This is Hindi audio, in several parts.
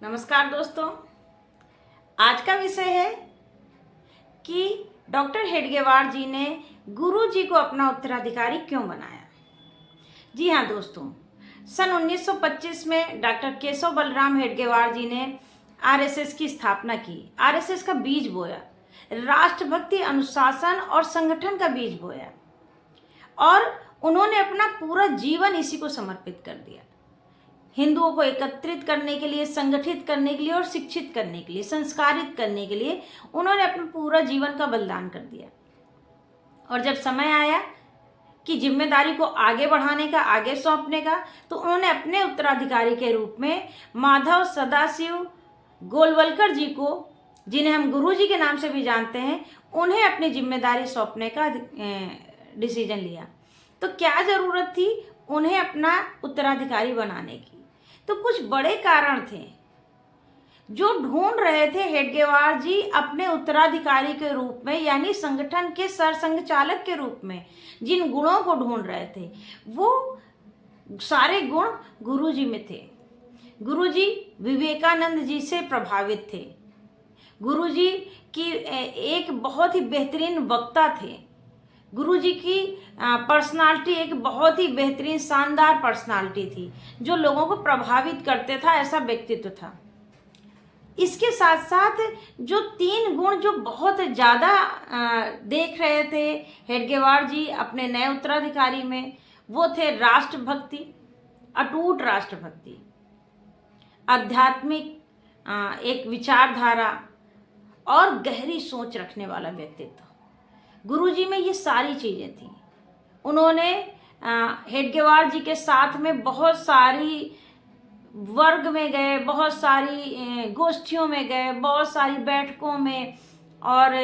नमस्कार दोस्तों। आज का विषय है कि डॉक्टर हेडगेवार जी ने गुरु जी को अपना उत्तराधिकारी क्यों बनाया। जी हाँ दोस्तों, सन 1925 में डॉक्टर केशव बलराम हेडगेवार जी ने आरएसएस की स्थापना की। आरएसएस का बीज बोया, राष्ट्रभक्ति, अनुशासन और संगठन का बीज बोया और उन्होंने अपना पूरा जीवन इसी को समर्पित कर दिया। हिंदुओं को एकत्रित करने के लिए, संगठित करने के लिए और शिक्षित करने के लिए, संस्कारित करने के लिए उन्होंने अपना पूरा जीवन का बलिदान कर दिया। और जब समय आया कि जिम्मेदारी को आगे बढ़ाने का, आगे सौंपने का, तो उन्होंने अपने उत्तराधिकारी के रूप में माधव सदाशिव गोलवलकर जी को, जिन्हें हम गुरु जी के नाम से भी जानते हैं, उन्हें अपनी जिम्मेदारी सौंपने का डिसीजन लिया। तो क्या ज़रूरत थी उन्हें अपना उत्तराधिकारी बनाने की? तो कुछ बड़े कारण थे जो ढूंढ रहे थे हेडगेवार जी अपने उत्तराधिकारी के रूप में, यानी संगठन के सरसंघ चालक के रूप में। जिन गुणों को ढूंढ रहे थे वो सारे गुण गुरुजी में थे। गुरुजी विवेकानंद जी से प्रभावित थे। गुरुजी की एक बहुत ही बेहतरीन वक्ता थे। गुरुजी की पर्सनालिटी एक बहुत ही बेहतरीन, शानदार पर्सनालिटी थी जो लोगों को प्रभावित करते था, ऐसा व्यक्तित्व था। इसके साथ साथ जो तीन गुण जो बहुत ज़्यादा देख रहे थे हेडगेवार जी अपने नए उत्तराधिकारी में, वो थे राष्ट्रभक्ति, अटूट राष्ट्रभक्ति, आध्यात्मिक एक विचारधारा और गहरी सोच रखने वाला व्यक्तित्व। गुरुजी में ये सारी चीज़ें थी। उन्होंने हेडगेवार जी के साथ में बहुत सारी वर्ग में गए, बहुत सारी गोष्ठियों में गए, बहुत सारी बैठकों में, और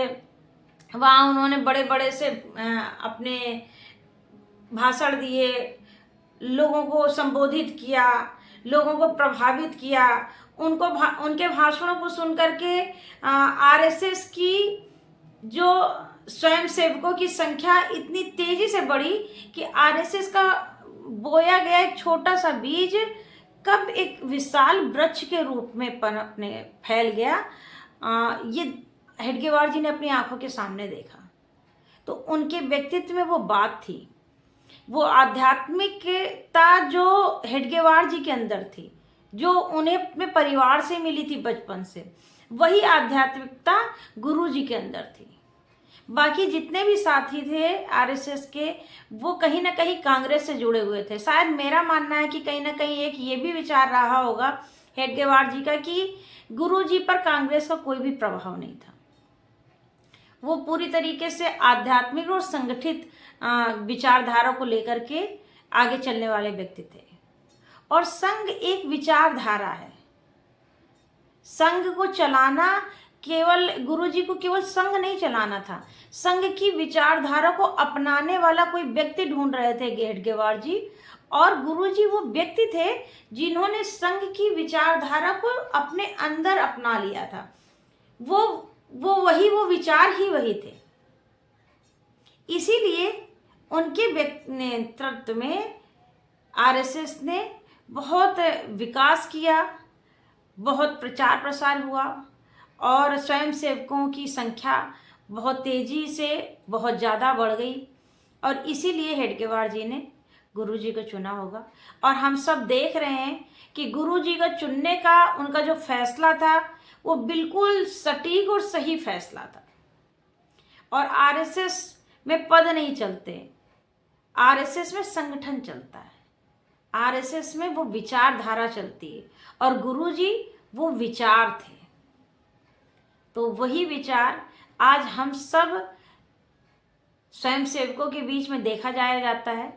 वहाँ उन्होंने बड़े बड़े से अपने भाषण दिए, लोगों को संबोधित किया, लोगों को प्रभावित किया। उनके भाषणों को सुन करके आरएसएस की जो स्वयं सेवकों की संख्या इतनी तेजी से बढ़ी कि आरएसएस का बोया गया एक छोटा सा बीज कब एक विशाल वृक्ष के रूप में पनपने फैल गया, ये हेडगेवार जी ने अपनी आंखों के सामने देखा। तो उनके व्यक्तित्व में वो बात थी, वो आध्यात्मिकता जो हेडगेवार जी के अंदर थी, जो उन्हें अपने परिवार से मिली थी बचपन से, वही आध्यात्मिकता गुरु जी के अंदर थी। बाकी जितने भी साथी थे आरएसएस के, वो कहीं ना कहीं कांग्रेस से जुड़े हुए थे। शायद मेरा मानना है कि कहीं ना कहीं एक ये भी विचार रहा होगा हेडगेवार जी का कि गुरु जी पर कांग्रेस का कोई भी प्रभाव नहीं था। वो पूरी तरीके से आध्यात्मिक और संगठित विचारधारा को लेकर के आगे चलने वाले व्यक्ति थे। और संघ एक विचारधारा है। संघ को चलाना, केवल गुरुजी को केवल संघ नहीं चलाना था, संघ की विचारधारा को अपनाने वाला कोई व्यक्ति ढूंढ रहे थे हेडगेवार जी। और गुरुजी वो व्यक्ति थे जिन्होंने संघ की विचारधारा को अपने अंदर अपना लिया था। वो विचार ही वही थे। इसीलिए उनके नेतृत्व में आरएसएस ने बहुत विकास किया, बहुत प्रचार प्रसार हुआ और स्वयं सेवकों की संख्या बहुत तेज़ी से बहुत ज़्यादा बढ़ गई। और इसीलिए हेडगेवार जी ने गुरुजी को चुना होगा। और हम सब देख रहे हैं कि गुरुजी का चुनने का उनका जो फैसला था वो बिल्कुल सटीक और सही फैसला था। और आरएसएस में पद नहीं चलते, आरएसएस में संगठन चलता है, आरएसएस में वो विचारधारा चलती है। और गुरुजी वो विचार थे। तो वही विचार आज हम सब स्वयं सेवकों के बीच में देखा जाता है।